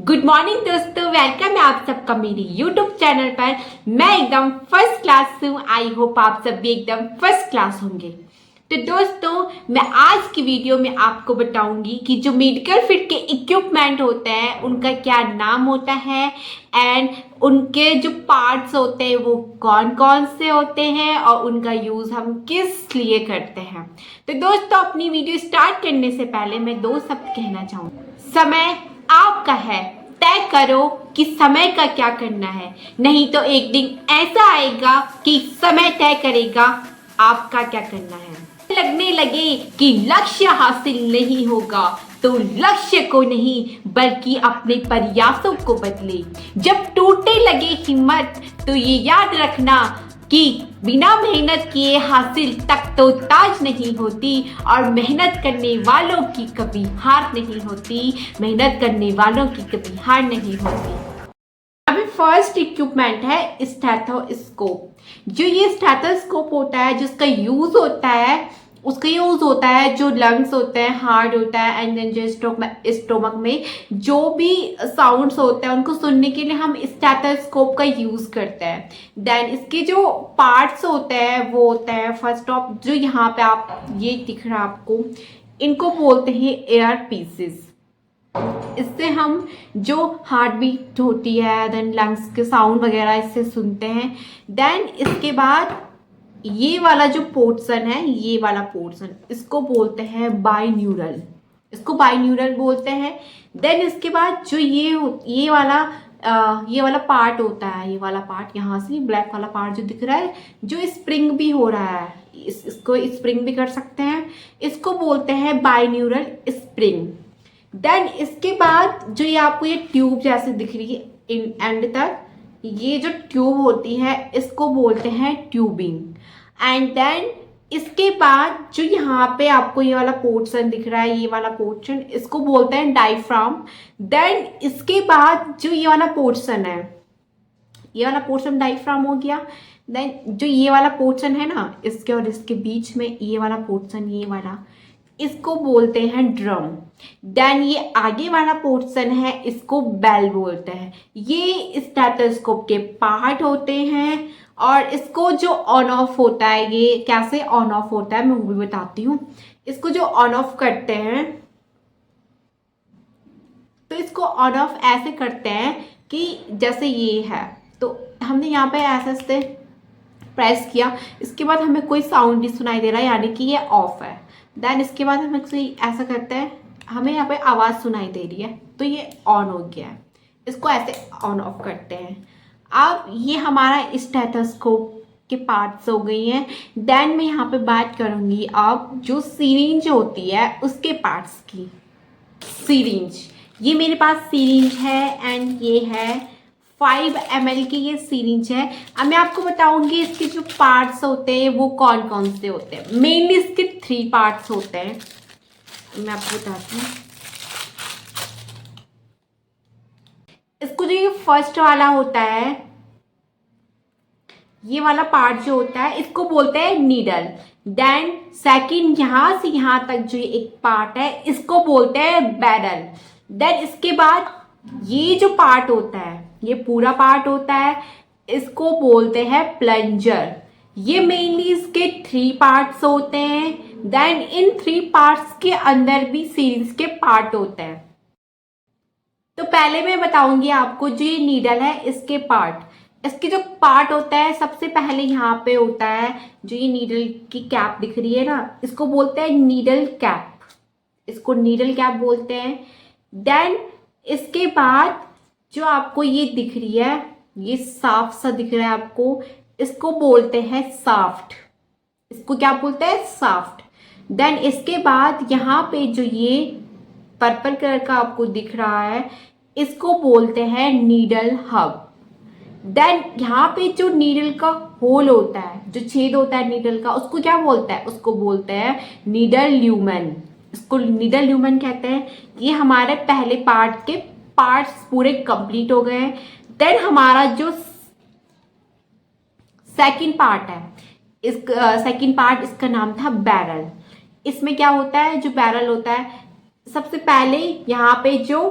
Good morning दोस्तों, welcome है आप सबका मेरी यूट्यूब चैनल पर। मैं एकदम फर्स्ट क्लास हूँ। आई होप आप सब भी एकदम फर्स्ट क्लास होंगे। तो दोस्तों, मैं आज की वीडियो में आपको बताऊंगी कि जो मेडिकल फील्ड के इक्विपमेंट होते हैं उनका क्या नाम होता है एंड उनके जो पार्ट्स होते हैं वो कौन कौन से होते हैं और उनका यूज़ हम किस लिए करते हैं। तो दोस्तों, अपनी वीडियो स्टार्ट करने से पहले मैं दो शब्द कहना चाहूँगी। समय आपका है, तय करो कि समय का क्या करना है, नहीं तो एक दिन ऐसा आएगा कि समय तय करेगा आपका क्या करना है। लगने लगे कि लक्ष्य हासिल नहीं होगा तो लक्ष्य को नहीं बल्कि अपने प्रयासों को बदले। जब टूटने लगे हिम्मत तो ये याद रखना कि बिना मेहनत किए हासिल तक तो ताज नहीं होती और मेहनत करने वालों की कभी हार नहीं होती। मेहनत करने वालों की कभी हार नहीं होती। अभी फर्स्ट इक्विपमेंट है स्टेथोस्कोप। जो ये स्टेथोस्कोप होता है, जिसका यूज होता है, उसका यूज होता है जो लंग्स होते हैं, हार्ट होता है एंड देन जो स्टोमक में जो भी साउंड्स होते हैं उनको सुनने के लिए हम स्टेथोस्कोप का यूज करते हैं। देन इसके जो पार्ट्स होते हैं वो होते हैं फर्स्ट ऑफ जो यहाँ पे आप ये दिख रहा है आपको, इनको बोलते हैं एयर पीसेस। इससे हम जो हार्ट बीट होती है देन लंग्स के साउंड वगैरह इससे सुनते हैं। देन इसके बाद ये वाला जो पोर्शन है, ये वाला पोर्शन, इसको बोलते हैं बाइन्यूरल। इसको बाइन्यूरल बोलते हैं। देन इसके बाद जो ये वाला पार्ट होता है, ये वाला पार्ट यहाँ से ब्लैक वाला पार्ट जो दिख रहा है, जो स्प्रिंग भी हो रहा है, इसको स्प्रिंग भी कर सकते हैं, इसको बोलते हैं बाइन्यूरल स्प्रिंग। देन इसके बाद जो ये आपको ये ट्यूब जैसे दिख रही है इन एंड तक, ये जो ट्यूब होती है इसको बोलते हैं ट्यूबिंग। एंड देन इसके बाद जो यहाँ पे आपको ये वाला पोर्शन दिख रहा है, ये वाला पोर्शन, इसको बोलते हैं डायफ्राम। देन इसके बाद जो ये वाला पोर्शन है, ये वाला पोर्शन डायफ्राम हो गया। देन जो ये वाला पोर्शन है ना, इसके और इसके बीच में ये वाला पोर्शन, ये वाला, इसको बोलते हैं ड्रम। देन ये आगे वाला पोर्शन है, इसको बेल बोलते हैं। ये स्टेथोस्कोप के पार्ट होते हैं और इसको जो ऑन ऑफ होता है, ये कैसे ऑन ऑफ होता है मैं वो भी बताती हूँ। इसको जो ऑन ऑफ करते हैं तो इसको ऑन ऑफ ऐसे करते हैं कि जैसे ये है तो हमने यहाँ पे ऐसे प्रेस किया, इसके बाद हमें कोई साउंड नहीं सुनाई दे रहा है, यानी कि ये ऑफ है। देन इसके बाद हम ऐसा करते हैं, हमें यहाँ पे आवाज़ सुनाई दे रही है तो ये ऑन हो गया है। इसको ऐसे ऑन ऑफ करते हैं। अब ये हमारा स्टेथोस्कोप के पार्ट्स हो गई हैं। देन मैं यहाँ पे बात करूँगी अब जो सीरिंज होती है उसके पार्ट्स की। सीरिंज, ये मेरे पास सीरिंज है एंड ये है 5 ml की ये सीरिंज है। अब मैं आपको बताऊंगी इसके जो पार्ट्स होते हैं वो कौन कौन से होते हैं। मेनली इसके 3 पार्ट्स होते हैं, मैं आपको बताती हूँ। इसको जो ये फर्स्ट वाला होता है, ये वाला पार्ट जो होता है इसको बोलते हैं नीडल। देन सेकंड यहाँ से यहाँ तक जो एक पार्ट है इसको बोलते हैं बैरल। देन इसके बाद ये जो पार्ट होता है, ये पूरा पार्ट होता है, इसको बोलते हैं प्लंजर। ये मेनली इसके 3 पार्ट्स होते हैं। देन इन 3 पार्ट्स के अंदर भी सीरीज के पार्ट होते हैं। तो पहले मैं बताऊंगी आपको जो ये नीडल है इसके पार्ट। इसके जो पार्ट होता है, सबसे पहले यहाँ पे होता है जो ये नीडल की कैप दिख रही है ना, इसको बोलते हैं नीडल कैप। इसको नीडल कैप बोलते हैं। देन इसके बाद जो आपको ये दिख रही है, ये साफ सा दिख रहा है आपको, इसको बोलते हैं साफ्ट। इसको क्या बोलते हैं? साफ्ट। देन इसके बाद यहाँ पे जो ये पर्पल कलर का आपको दिख रहा है, इसको बोलते हैं नीडल हब। देन यहाँ पे जो नीडल का होल होता है, जो छेद होता है नीडल का, उसको क्या बोलता है? उसको बोलते हैं नीडल ल्यूमेन। इसको नीडल ल्यूमेन कहते हैं। ये हमारे पहले पार्ट के पार्ट्स पूरे कंप्लीट हो गए हैं। देन हमारा जो सेकंड पार्ट है, इस सेकंड पार्ट इसका नाम था बैरल। इसमें क्या होता है? जो बैरल होता है, सबसे पहले यहाँ पे जो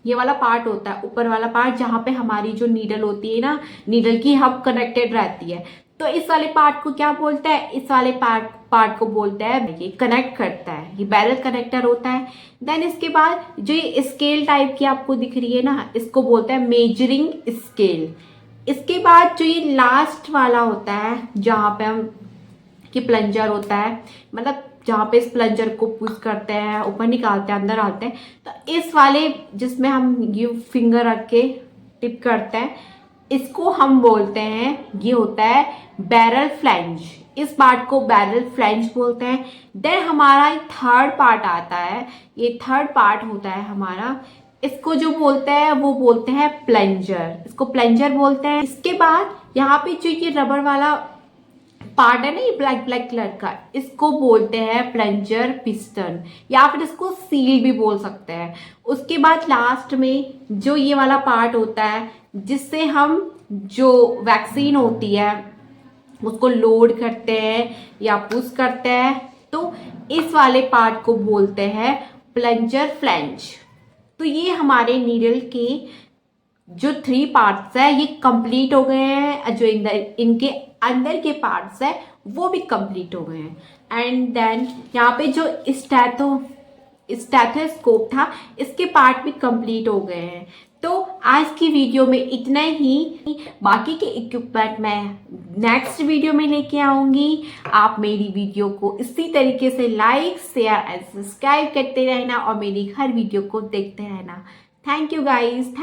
ये वाला पार्ट होता है, ऊपर वाला पार्ट जहाँ पे हमारी जो नीडल होती है ना, नीडल की हब कनेक्टेड रहती है, तो इस वाले पार्ट को क्या बोलते हैं, इस वाले पार्ट को बोलते हैं, ये कनेक्ट करता है, ये बैरल कनेक्टर होता है। देन इसके बाद जो ये स्केल टाइप की आपको दिख रही है ना, इसको बोलते हैं मेजरिंग स्केल। इसके बाद जो ये लास्ट वाला होता है जहाँ पे हम कि प्लंजर होता है, मतलब जहाँ पे इस प्लंजर को पुश करते हैं, ऊपर निकालते हैं, अंदर आते हैं, तो इस वाले जिसमें हम ये फिंगर रख के टिप करते हैं, इसको हम बोलते हैं, ये होता है बैरल फ्लैंज। इस पार्ट को बैरल फ्लैंज बोलते हैं। देन हमारा थर्ड पार्ट आता है, ये थर्ड पार्ट होता है हमारा, इसको जो बोलते हैं वो बोलते हैं प्लंजर, इसको प्लंजर बोलते हैं। इसके बाद यहाँ पे जो ये रबर वाला पार्ट है ना, ये ब्लैक ब्लैक कलर का, इसको बोलते हैं प्लंजर पिस्टन, या फिर इसको सील भी बोल सकते हैं। उसके बाद लास्ट में जो ये वाला पार्ट होता है जिससे हम जो वैक्सीन होती है उसको लोड करते हैं या पुश करते हैं, तो इस वाले पार्ट को बोलते हैं प्लंजर फ्लैंज। तो ये हमारे नीडल के जो 3 पार्ट्स है ये कंप्लीट हो गए हैं, जो इनके अंदर के पार्ट्स है वो भी कंप्लीट हो गए हैं। एंड देन यहाँ पे जो स्टेथोस्कोप था इसके पार्ट भी कंप्लीट हो गए हैं। तो आज की वीडियो में इतना ही, बाकी के इक्विपमेंट मैं नेक्स्ट वीडियो में लेके आऊँगी। आप मेरी वीडियो को इसी तरीके से लाइक शेयर एंड सब्सक्राइब करते रहना और मेरी हर वीडियो को देखते रहना। Thank you guys.